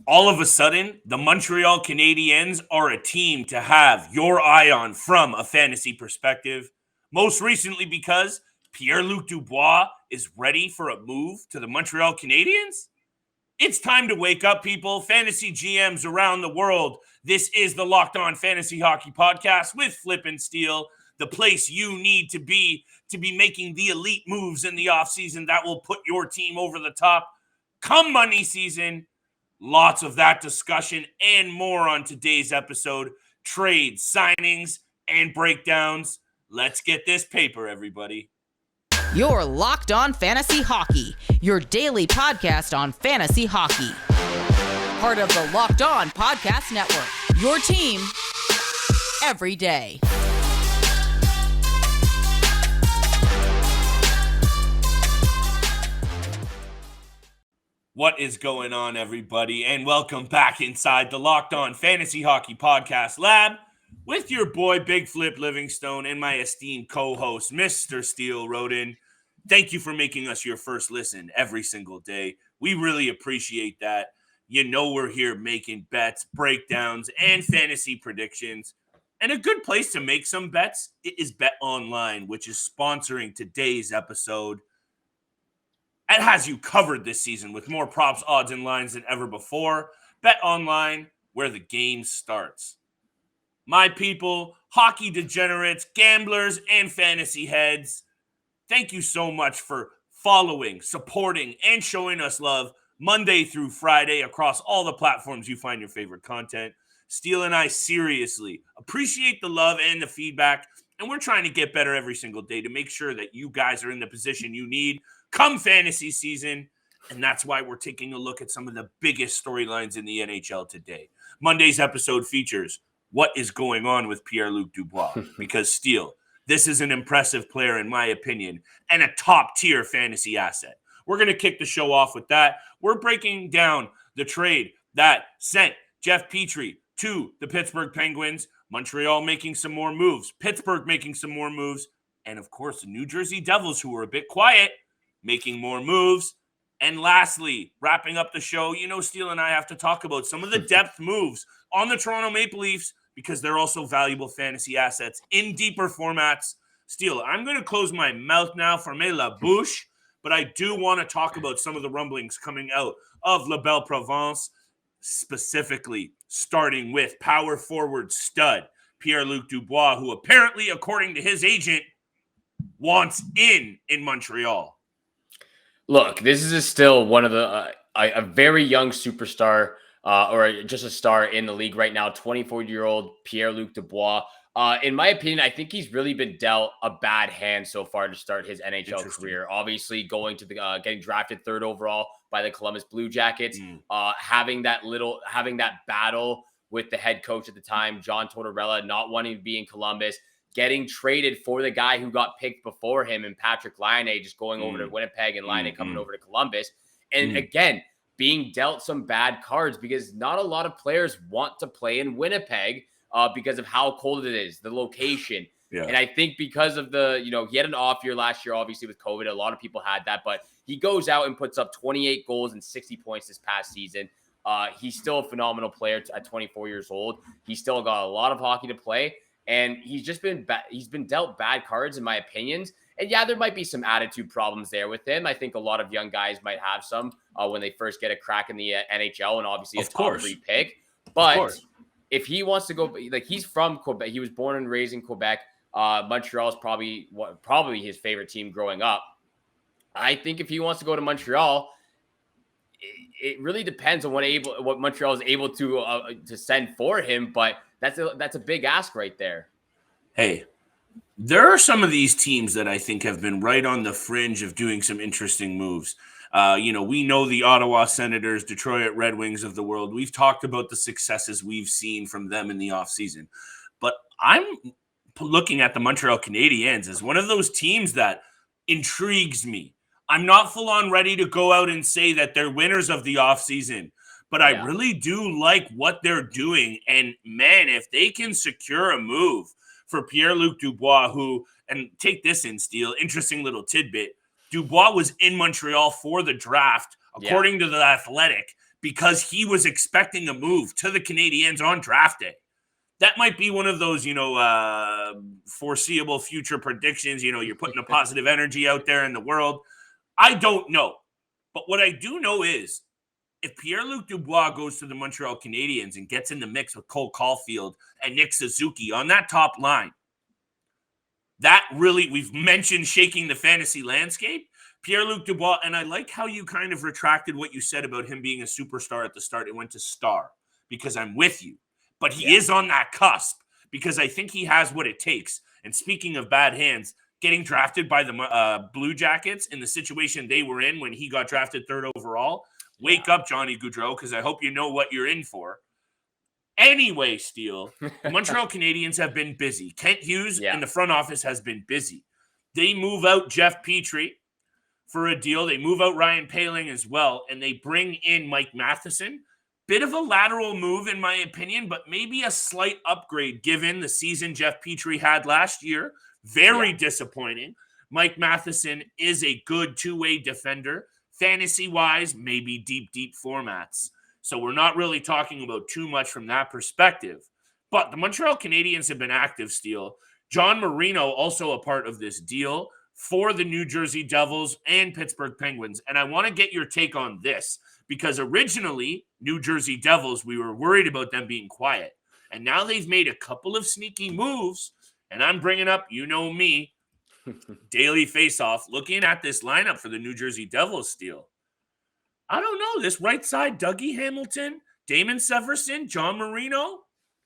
all of a sudden, the Montreal Canadiens are a team to have your eye on from a fantasy perspective. Most recently because Pierre-Luc Dubois is ready for a move to the Montreal Canadiens. It's time to wake up, people. Fantasy GMs around the world. This is the Locked On Fantasy Hockey Podcast with Flip and Steele, the place you need to be making the elite moves in the offseason that will put your team over the top. Come money season, lots of that discussion and more on today's episode. Trades, signings, and breakdowns. Let's get this paper, everybody. You're Locked On Fantasy Hockey, your daily podcast on fantasy hockey. Part of the Locked On Podcast Network, your team every day. What is going on, everybody? And welcome back inside the Locked On Fantasy Hockey Podcast Lab with your boy, Big Flip Livingstone, and my esteemed co-host, Mr. Steele Roden. Thank you for making us your first listen every single day. We really appreciate that. You know we're here making bets, breakdowns, and fantasy predictions. And a good place to make some bets is Bet Online, which is sponsoring today's episode. It has you covered this season with more props, odds, and lines than ever before. Bet Online, where the game starts. My people, hockey degenerates, gamblers, and fantasy heads, thank you so much for following, supporting, and showing us love Monday through Friday across all the platforms you find your favorite content. Steele and I seriously appreciate the love and the feedback, and we're trying to get better every single day to make sure that you guys are in the position you need come fantasy season, and that's why we're taking a look at some of the biggest storylines in the NHL today. Monday's episode features what is going on with Pierre-Luc Dubois, because Steele, this is an impressive player, in my opinion, and a top-tier fantasy asset. We're going to kick the show off with that. We're breaking down the trade that sent Jeff Petry to the Pittsburgh Penguins, Montreal making some more moves, Pittsburgh making some more moves, and, of course, the New Jersey Devils, who were a bit quiet, making more moves. And lastly, wrapping up the show, you know, Steele and I have to talk about some of the depth moves on the Toronto Maple Leafs, because they're also valuable fantasy assets in deeper formats. Steele, I'm going to close my mouth now, fermer la bouche, but I do want to talk about some of the rumblings coming out of La Belle Provence, specifically starting with power forward stud Pierre-Luc Dubois, who apparently, according to his agent, wants in Montreal. Look, this is still one of the a very young superstar, or just a star in the league right now, 24-year-old Pierre-Luc Dubois. In my opinion, I think he's really been dealt a bad hand so far to start his NHL career. Obviously, going to the getting drafted third overall by the Columbus Blue Jackets, having that battle with the head coach at the time, John Tortorella, not wanting to be in Columbus, getting traded for the guy who got picked before him, and Patrick Laine just going over to Winnipeg, and Laine coming over to Columbus, and again, being dealt some bad cards because not a lot of players want to play in Winnipeg because of how cold it is, the location. Yeah. And I think because of he had an off year last year, obviously with COVID, a lot of people had that, but he goes out and puts up 28 goals and 60 points this past season. He's still a phenomenal player at 24 years old. He's still got a lot of hockey to play, and he's been dealt bad cards, in my opinions. And yeah, there might be some attitude problems there with him. I think a lot of young guys might have some when they first get a crack in the NHL, and obviously a top 3 pick. But if he wants to go, like, he's from Quebec, he was born and raised in Quebec. Montreal is probably his favorite team growing up. I think if he wants to go to Montreal, it really depends on what Montreal is able to send for him. But that's a big ask right there. Hey, there are some of these teams that I think have been right on the fringe of doing some interesting moves. We know the Ottawa Senators, Detroit Red Wings of the world. We've talked about the successes we've seen from them in the offseason. But I'm looking at the Montreal Canadiens as one of those teams that intrigues me. I'm not full on ready to go out and say that they're winners of the offseason, but I really do like what they're doing. And man, if they can secure a move for Pierre-Luc Dubois, who, and take this in, Steele, interesting little tidbit, Dubois was in Montreal for the draft, according to The Athletic, because he was expecting a move to the Canadiens on draft day. That might be one of those, foreseeable future predictions. You're putting a positive energy out there in the world. I don't know. But what I do know is if Pierre-Luc Dubois goes to the Montreal Canadiens and gets in the mix with Cole Caulfield and Nick Suzuki on that top line, that really, we've mentioned shaking the fantasy landscape. Pierre-Luc Dubois, and I like how you kind of retracted what you said about him being a superstar at the start. It went to star because I'm with you. But he is on that cusp because I think he has what it takes. And speaking of bad hands, getting drafted by the Blue Jackets in the situation they were in when he got drafted 3rd overall, wake up, Johnny Gaudreau, because I hope you know what you're in for. Anyway, Steele, the Montreal Canadiens have been busy. Kent Hughes in the front office has been busy. They move out Jeff Petry for a deal. They move out Ryan Poehling as well, and they bring in Mike Matheson. Bit of a lateral move, in my opinion, but maybe a slight upgrade given the season Jeff Petry had last year. Very disappointing. Mike Matheson is a good two-way defender. Fantasy-wise, maybe deep formats. So we're not really talking about too much from that perspective. But the Montreal Canadiens have been active, Steele. John Marino also a part of this deal for the New Jersey Devils and Pittsburgh Penguins. And I want to get your take on this because originally, New Jersey Devils, we were worried about them being quiet. And now they've made a couple of sneaky moves. And I'm bringing up, you know me, daily face-off, looking at this lineup for the New Jersey Devils, Steele. I don't know. This right side, Dougie Hamilton, Damon Severson, John Marino,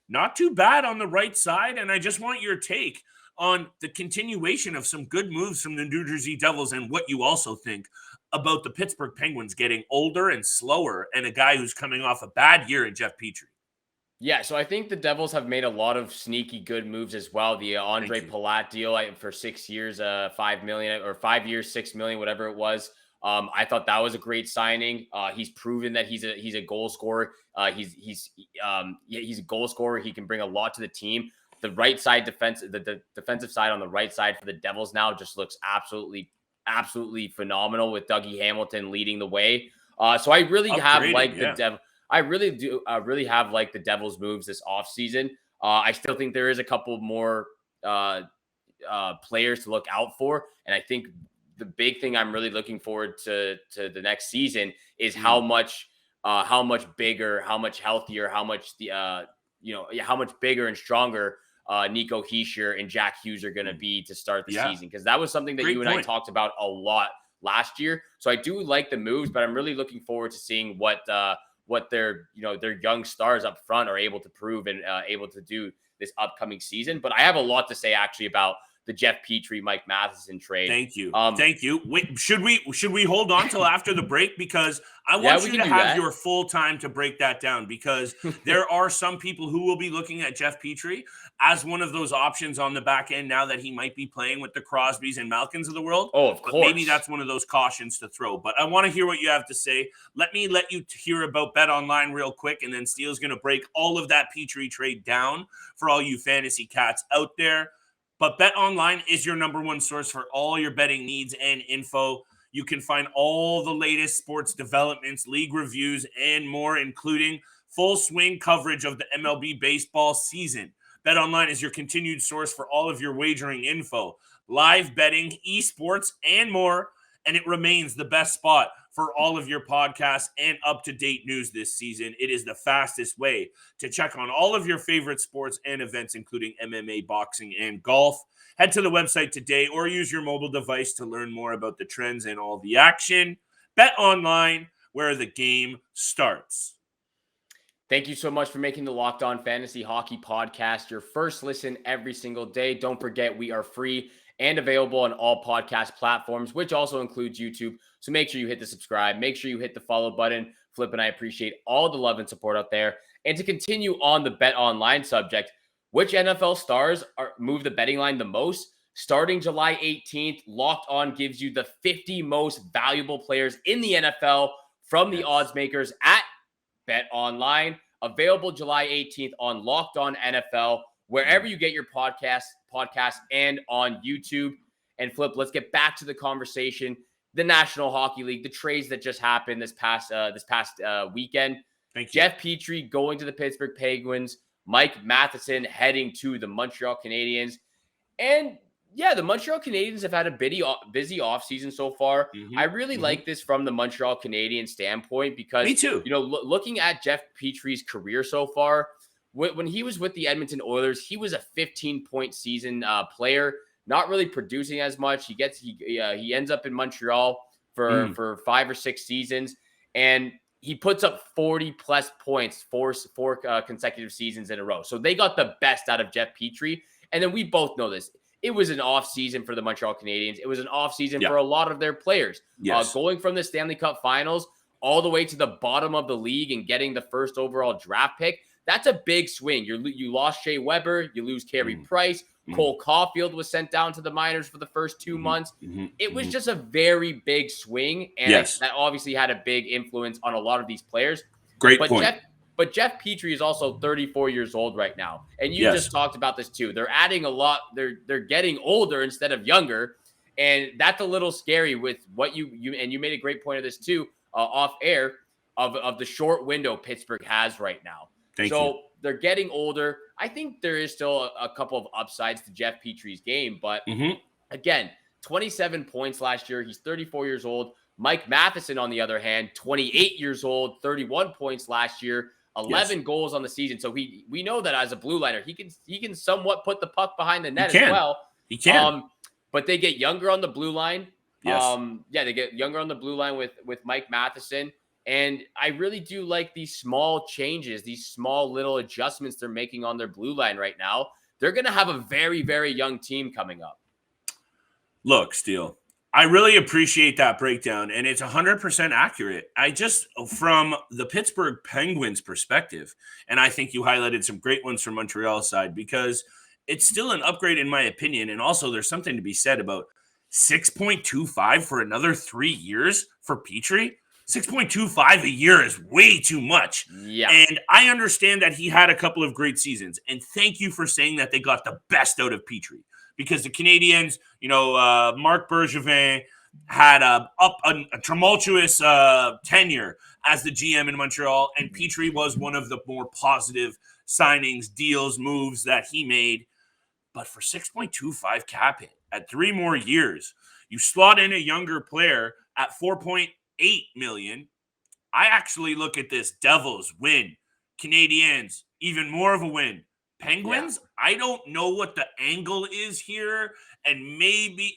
not too bad on the right side. And I just want your take on the continuation of some good moves from the New Jersey Devils and what you also think about the Pittsburgh Penguins getting older and slower and a guy who's coming off a bad year in Jeff Petry. Yeah, so I think the Devils have made a lot of sneaky good moves as well. The Ondrej Palat deal for 6 years, $5 million, or 5 years, $6 million, whatever it was. I thought that was a great signing. He's proven that he's a goal scorer. He's a goal scorer. He can bring a lot to the team. The right side the defensive side on the right side for the Devils now just looks absolutely phenomenal with Dougie Hamilton leading the way. So I really have liked the Devils. I really do really have liked the Devils' moves this offseason. I still think there is a couple more players to look out for. And I think the big thing I'm really looking forward to the next season is how much bigger, how much healthier, how much bigger and stronger Nico Hischier and Jack Hughes are going to be to start the season. Because that was something that you and I talked about a lot last year. So I do like the moves, but I'm really looking forward to seeing what their young stars up front are able to prove and able to do this upcoming season. But I have a lot to say actually about the Jeff Petry, Mike Matheson trade. Thank you. Thank you. Wait, should we hold on till after the break? Because I want you to have your full time to break that down, because there are some people who will be looking at Jeff Petry as one of those options on the back end now that he might be playing with the Crosbys and Malkins of the world. Oh, of course. But maybe that's one of those cautions to throw. But I want to hear what you have to say. Let you hear about Bet Online real quick, and then Steele's going to break all of that Petry trade down for all you fantasy cats out there. But Bet Online is your number one source for all your betting needs and info. You can find all the latest sports developments, league reviews, and more, including full swing coverage of the MLB baseball season. Bet Online is your continued source for all of your wagering info, live betting, esports, and more. And it remains the best spot for all of your podcasts and up-to-date news this season. It is the fastest way to check on all of your favorite sports and events, including MMA, boxing, and golf. Head to the website today or use your mobile device to learn more about the trends and all the action. Bet Online, where the game starts. Thank you so much for making the Locked On Fantasy Hockey Podcast your first listen every single day. Don't forget, we are free and available on all podcast platforms, which also includes YouTube. So make sure you hit the subscribe. Make sure you hit the follow button. Flip and I appreciate all the love and support out there. And to continue on the Bet Online subject, which NFL stars move the betting line the most? Starting July 18th, Locked On gives you the 50 most valuable players in the NFL from the odds makers at Bet Online. Available July 18th on Locked On NFL, wherever you get your podcasts and on YouTube. And Flip, let's get back to the conversation. the National Hockey League, the trades that just happened this past weekend. Thank you. Jeff Petry going to the Pittsburgh Penguins, Mike Matheson heading to the Montreal Canadiens. And yeah, the Montreal Canadiens have had a busy offseason so far. I really like this from the Montreal Canadiens standpoint because, Me too. Looking at Jeff Petry's career so far, when he was with the Edmonton Oilers, he was a 15-point season player, not really producing as much. He ends up in Montreal for 5 or 6 seasons, and he puts up 40-plus points four consecutive seasons in a row. So they got the best out of Jeff Petry. And then we both know this. It was an off season for the Montreal Canadiens. It was an off season for a lot of their players. Yes. Going from the Stanley Cup Finals all the way to the bottom of the league and getting the first overall draft pick, that's a big swing. You lost Shea Weber. You lose Carey Price. Cole Caulfield was sent down to the minors for the first 2 months. It was just a very big swing, and that obviously had a big influence on a lot of these players. Great point. But Jeff Petry is also 34 years old right now. And you just talked about this too. They're adding a lot. They're getting older instead of younger. And that's a little scary with what you made a great point of this too, off air, of the short window Pittsburgh has right now. Thank you. They're getting older. I think there is still a couple of upsides to Jeff Petry's game. But again, 27 points last year. He's 34 years old. Mike Matheson, on the other hand, 28 years old, 31 points last year. 11 goals on the season. So we know that as a blue liner, he can somewhat put the puck behind the net as well. He can. But they get younger on the blue line. Yes. They get younger on the blue line with Mike Matheson. And I really do like these small changes, these small little adjustments they're making on their blue line right now. They're going to have a very, very young team coming up. Look, Steele, I really appreciate that breakdown, and it's 100% accurate. From the Pittsburgh Penguins perspective, and I think you highlighted some great ones from Montreal's side, because it's still an upgrade in my opinion, and also there's something to be said about 6.25 for another 3 years for Petry. 6.25 a year is way too much. Yeah. And I understand that he had a couple of great seasons, and thank you for saying that they got the best out of Petry. Because the Canadiens, Marc Bergevin had a tumultuous tenure as the GM in Montreal, and Petry was one of the more positive signings, deals, moves that he made. But for 6.25 cap hit at 3 more years, you slot in a younger player at $4.8 million. I actually look at this: Devils win, Canadiens even more of a win. Penguins, I don't know what the angle is here. And maybe,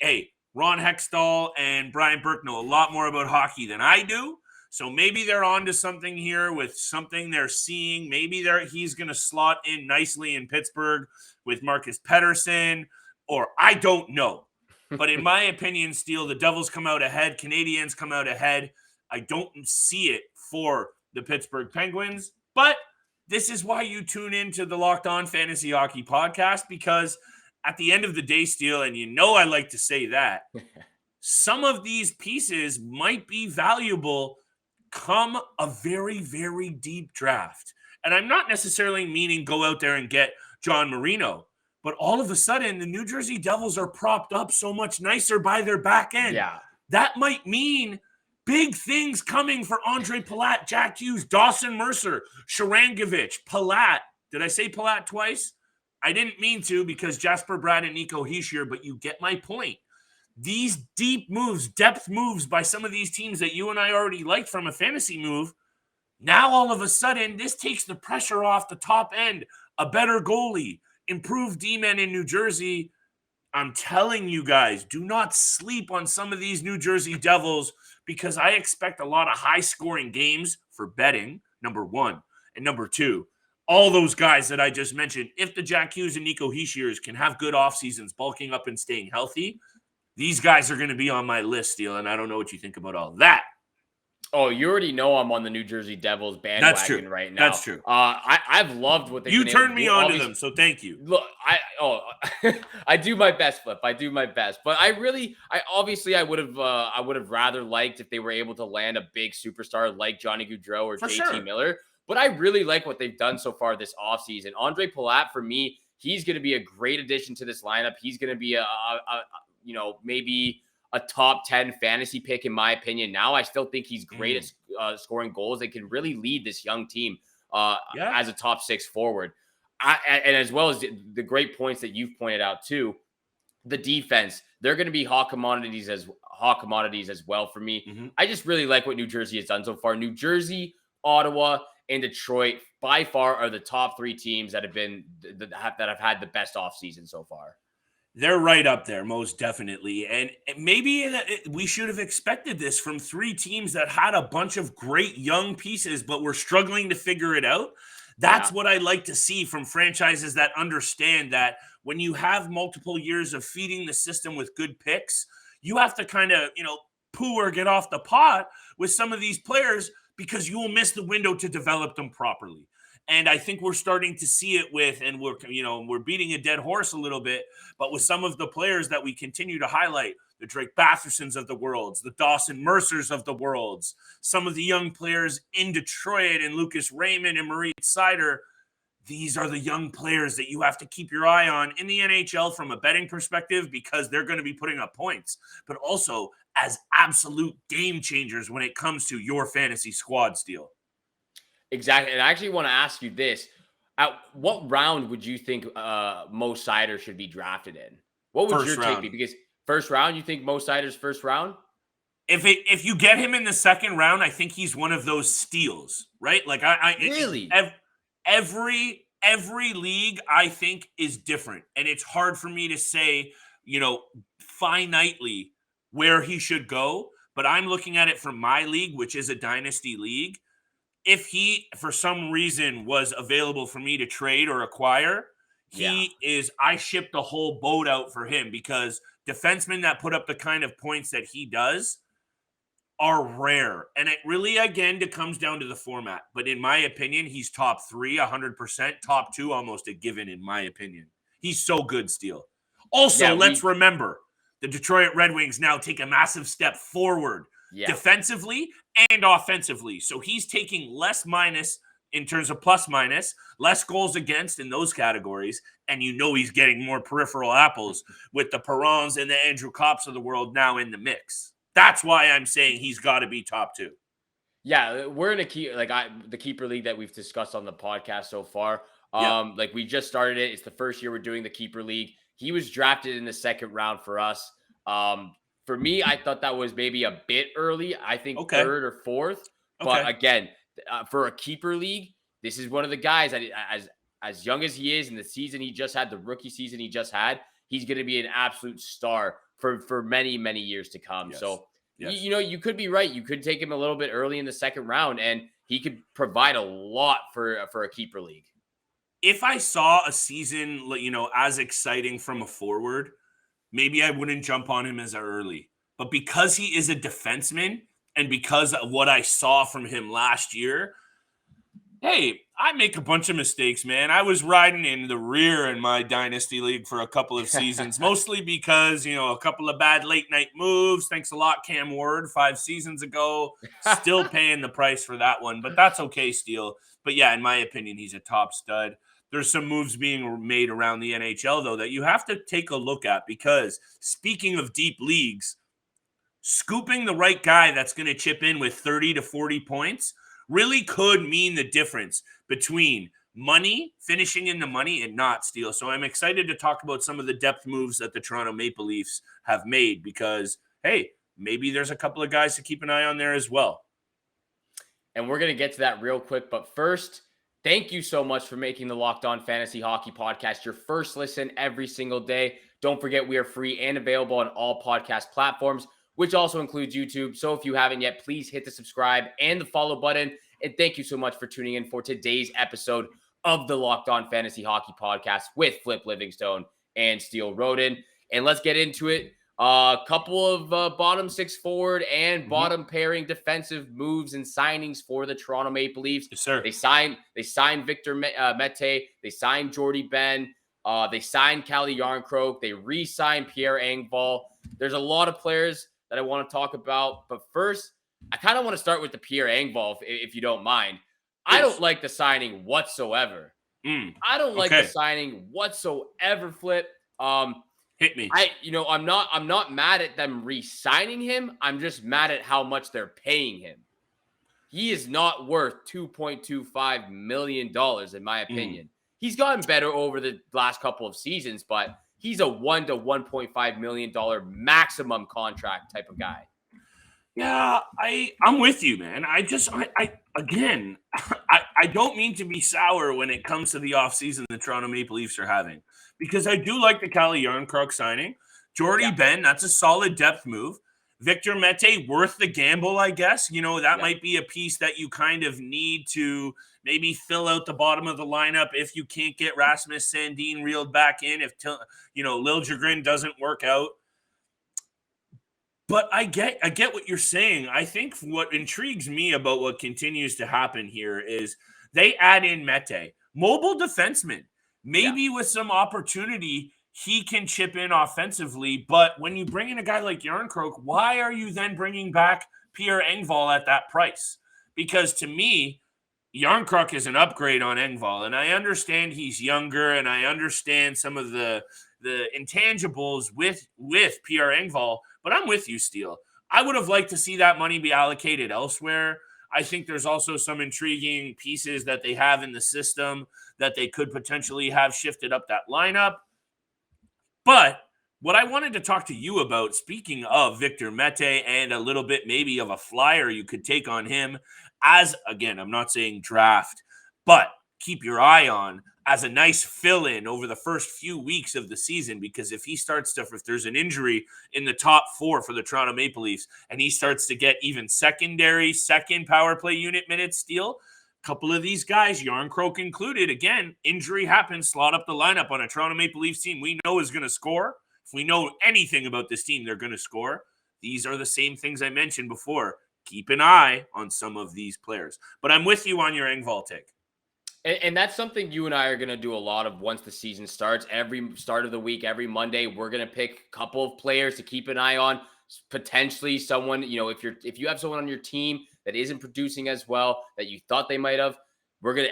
Ron Hextall and Brian Burke know a lot more about hockey than I do. So maybe they're onto something here with something they're seeing. Maybe he's going to slot in nicely in Pittsburgh with Marcus Pettersson, or I don't know. But in my opinion, Steele, the Devils come out ahead. Canadiens come out ahead. I don't see it for the Pittsburgh Penguins, but this is why you tune into the Locked On Fantasy Hockey podcast, because at the end of the day, Steele, and I like to say that, some of these pieces might be valuable come a very, very deep draft. And I'm not necessarily meaning go out there and get John Marino, but all of a sudden, the New Jersey Devils are propped up so much nicer by their back end. Yeah. That might mean big things coming for Ondrej Palat, Jack Hughes, Dawson Mercer, Sharangovich, Palat. Did I say Palat twice? I didn't mean to, because Jesper Bratt and Nico Hischier, but you get my point. These deep moves, depth moves by some of these teams that you and I already liked from a fantasy move, now all of a sudden, this takes the pressure off the top end. A better goalie, improved D-men in New Jersey. I'm telling you guys, do not sleep on some of these New Jersey Devils, because I expect a lot of high-scoring games for betting, number one. And number two, all those guys that I just mentioned, if the Jack Hughes and Nico Hischiers can have good off seasons, bulking up and staying healthy, these guys are going to be on my list, Steele, and I don't know what you think about all that. Oh, you already know I'm on the New Jersey Devils bandwagon right now. That's true. I've loved what they've You been turned able to me do. on to them, so thank you. Look, I do my best, Flip. I do my best, but I would have rather liked if they were able to land a big superstar like Johnny Gaudreau or JT Miller. But I really like what they've done so far this offseason. Ondrej Palat, for me, he's going to be a great addition to this lineup. He's going to be maybe a top 10 fantasy pick, in my opinion. Now, I still think he's great at scoring goals. They can really lead this young team as a top 6 forward. And as well as the great points that you've pointed out too, the defense, they're going to be hot commodities as well for me. Mm-hmm. I just really like what New Jersey has done so far. New Jersey, Ottawa, and Detroit by far are the top 3 teams that have had the best offseason so far. They're right up there, most definitely. And maybe we should have expected this from 3 teams that had a bunch of great young pieces, but were struggling to figure it out. That's what I like to see from franchises that understand that when you have multiple years of feeding the system with good picks, you have to kind of, poo or get off the pot with some of these players because you will miss the window to develop them properly. And I think we're starting to see it and we're beating a dead horse a little bit, but with some of the players that we continue to highlight, the Drake Bathersons of the worlds, the Dawson Mercers of the worlds, some of the young players in Detroit and Lucas Raymond and Maurice Seider, these are the young players that you have to keep your eye on in the NHL from a betting perspective because they're going to be putting up points, but also as absolute game changers when it comes to your fantasy squad, Steele. Exactly. And I actually want to ask you this. At what round would you think Mo Seider should be drafted in? What would your take be? Because first round, you think Mo Seider's first round? If you get him in the second round, I think he's one of those steals, right? Like really? Every league I think is different. And it's hard for me to say, finitely where he should go. But I'm looking at it from my league, which is a dynasty league. If he, for some reason, was available for me to trade or acquire, I shipped the whole boat out for him because defensemen that put up the kind of points that he does are rare. And it really, again, comes down to the format. But in my opinion, he's top 3, 100%. Top 2, almost a given, in my opinion. He's so good, Steele. Also, let's remember, the Detroit Red Wings now take a massive step forward defensively and offensively. So he's taking less minus in terms of plus minus, less goals against in those categories. And he's getting more peripheral apples with the Perrons and the Andrew Kopps of the world now in the mix. That's why I'm saying he's got to be top 2. Yeah, we're in the keeper league that we've discussed on the podcast so far. We just started it. It's the first year we're doing the keeper league. He was drafted in the second round for us. For me, I thought that was maybe a bit early. I think third or fourth. But again, for a keeper league, this is one of the guys that as young as he is in the season he just had, the rookie season he just had, he's going to be an absolute star for many, many years to come. Yes. So, you could be right. You could take him a little bit early in the second round, and he could provide a lot for a keeper league. If I saw a season, as exciting from a forward, maybe I wouldn't jump on him as early. But because he is a defenseman and because of what I saw from him last year, hey, I make a bunch of mistakes, man. I was riding in the rear in my dynasty league for a couple of seasons, mostly because, a couple of bad late night moves. Thanks a lot, Cam Ward, 5 seasons ago. Still paying the price for that one, but that's okay, Steele. But yeah, in my opinion, he's a top stud. There's some moves being made around the NHL, though, that you have to take a look at because speaking of deep leagues, scooping the right guy that's going to chip in with 30 to 40 points really could mean the difference between money, finishing in the money, and not, Steele. So I'm excited to talk about some of the depth moves that the Toronto Maple Leafs have made because, hey, maybe there's a couple of guys to keep an eye on there as well. And we're going to get to that real quick. But first, thank you so much for making the Locked On Fantasy Hockey Podcast your first listen every single day. Don't forget, we are free and available on all podcast platforms, which also includes YouTube. So if you haven't yet, please hit the subscribe and the follow button. And thank you so much for tuning in for today's episode of the Locked On Fantasy Hockey Podcast with Flip Livingstone and Steele Roden. And let's get into it. A couple of bottom 6 forward and bottom pairing defensive moves and signings for the Toronto Maple Leafs. Yes, sir. They signed Victor Mete. They signed Jordie Benn. They signed Calle Jarnkrok. They re-signed Pierre Engvall. There's a lot of players that I want to talk about. But first, I kind of want to start with the Pierre Engvall, if you don't mind. Yes. I don't like the signing whatsoever. I don't like the signing whatsoever, Flip. Hit me. I'm not mad at them re-signing him. I'm just mad at how much they're paying him. He is not worth $2.25 million, in my opinion. He's gotten better over the last couple of seasons, but he's a $1 to $1.5 million maximum contract type of guy. Yeah, I'm with you, man. I don't mean to be sour when it comes to the offseason the Toronto Maple Leafs are having, because I do like the Calle Jarnkrok signing. Jordie Benn, that's a solid depth move. Victor Mete, worth the gamble, I guess. That might be a piece that you kind of need to maybe fill out the bottom of the lineup if you can't get Rasmus Sandin reeled back in, if Liljegren doesn't work out. But I get what you're saying. I think what intrigues me about what continues to happen here is they add in Mete, mobile defenseman, maybe with some opportunity, he can chip in offensively. But when you bring in a guy like Jarnkrok, why are you then bringing back Pierre Engvall at that price? Because to me, Jarnkrok is an upgrade on Engvall, and I understand he's younger, and I understand some of the intangibles with Pierre Engvall. But I'm with you, Steele. I would have liked to see that money be allocated elsewhere. I think there's also some intriguing pieces that they have in the system that they could potentially have shifted up that lineup. But what I wanted to talk to you about, speaking of Victor Mete and a little bit maybe of a flyer you could take on him as, again, I'm not saying draft, but keep your eye on as a nice fill-in over the first few weeks of the season, because if there's an injury in the top four for the Toronto Maple Leafs and he starts to get even second power play unit minutes, Steele, a couple of these guys, Jarnkrok included, again, injury happens, slot up the lineup on a Toronto Maple Leafs team we know is going to score. If we know anything about this team, they're going to score. These are the same things I mentioned before. Keep an eye on some of these players. But I'm with you on your Engvall take. And that's something you and I are going to do a lot of once the season starts. Every start of the week, every Monday, we're going to pick a couple of players to keep an eye on. Potentially someone, if you have someone on your team that isn't producing as well that you thought they might have,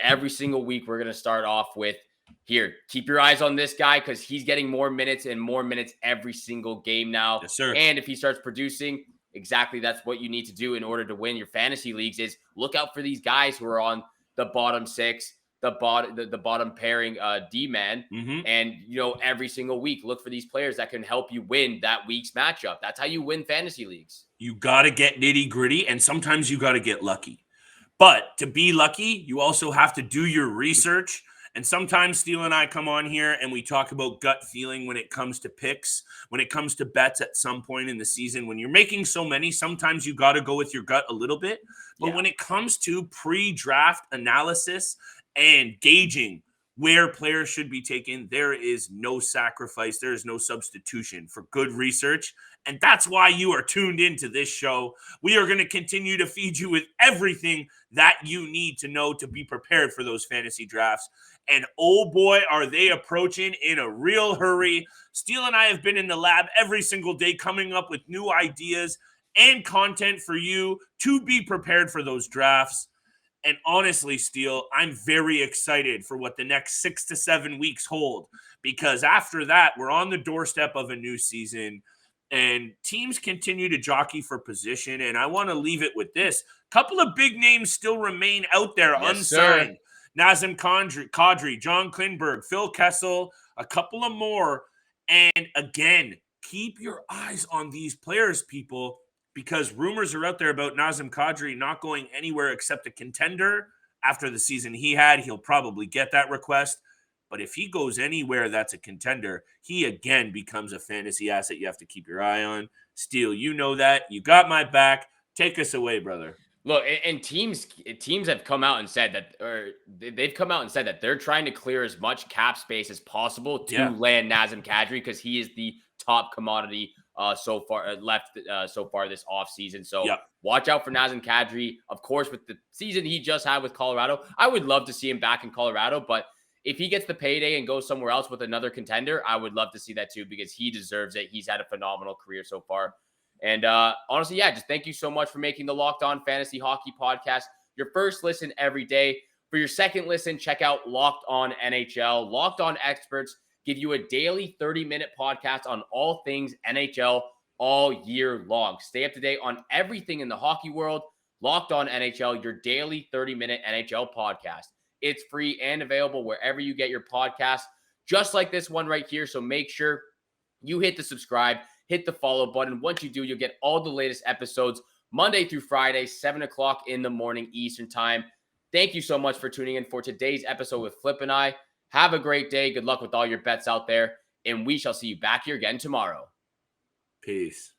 every single week, we're going to start off with, here, keep your eyes on this guy because he's getting more minutes and more minutes every single game now. Yes, sir. And if he starts producing, exactly that's what you need to do in order to win your fantasy leagues is look out for these guys who are on the bottom six, the bottom pairing D-man. And, every single week, look for these players that can help you win that week's matchup. That's how you win fantasy leagues. You got to get nitty gritty, and sometimes you got to get lucky. But to be lucky, you also have to do your research. And sometimes Steele and I come on here and we talk about gut feeling when it comes to picks, when it comes to bets at some point in the season. When you're making so many, sometimes you got to go with your gut a little bit. But when it comes to pre-draft analysis and gauging where players should be taken, there is no sacrifice. There is no substitution for good research. And that's why you are tuned into this show. We are going to continue to feed you with everything that you need to know to be prepared for those fantasy drafts. And oh boy, are they approaching in a real hurry. Steele and I have been in the lab every single day coming up with new ideas and content for you to be prepared for those drafts. And honestly, Steele, I'm very excited for what the next 6 to 7 weeks hold, because after that, we're on the doorstep of a new season and teams continue to jockey for position. And I want to leave it with this. A couple of big names still remain out there unsigned. Nazem Kadri, John Klingberg, Phil Kessel, a couple of more. And again, keep your eyes on these players, people, because rumors are out there about Nazem Kadri not going anywhere except a contender after the season he had. He'll probably get that request. But if he goes anywhere that's a contender, he again becomes a fantasy asset you have to keep your eye on. Steele, you know that. You got my back. Take us away, brother. Look, and teams have come out and said that, or they've come out and said that they're trying to clear as much cap space as possible to land Nazem Kadri because he is the top commodity so far this offseason. So watch out for Nazem Kadri. Of course, with the season he just had with Colorado, I would love to see him back in Colorado, but if he gets the payday and goes somewhere else with another contender, I would love to see that too because he deserves it. He's had a phenomenal career so far. And honestly, just thank you so much for making the Locked On Fantasy Hockey Podcast your first listen every day. For your second listen, check out Locked On NHL. Locked On experts give you a daily 30-minute podcast on all things NHL all year long. Stay up to date on everything in the hockey world. Locked On NHL, your daily 30-minute NHL podcast. It's free and available wherever you get your podcasts, just like this one right here. So make sure you hit the subscribe, hit the follow button. Once you do, you'll get all the latest episodes Monday through Friday, 7 o'clock in the morning Eastern time. Thank you so much for tuning in for today's episode with Flip and I. Have a great day. Good luck with all your bets out there, and we shall see you back here again tomorrow. Peace.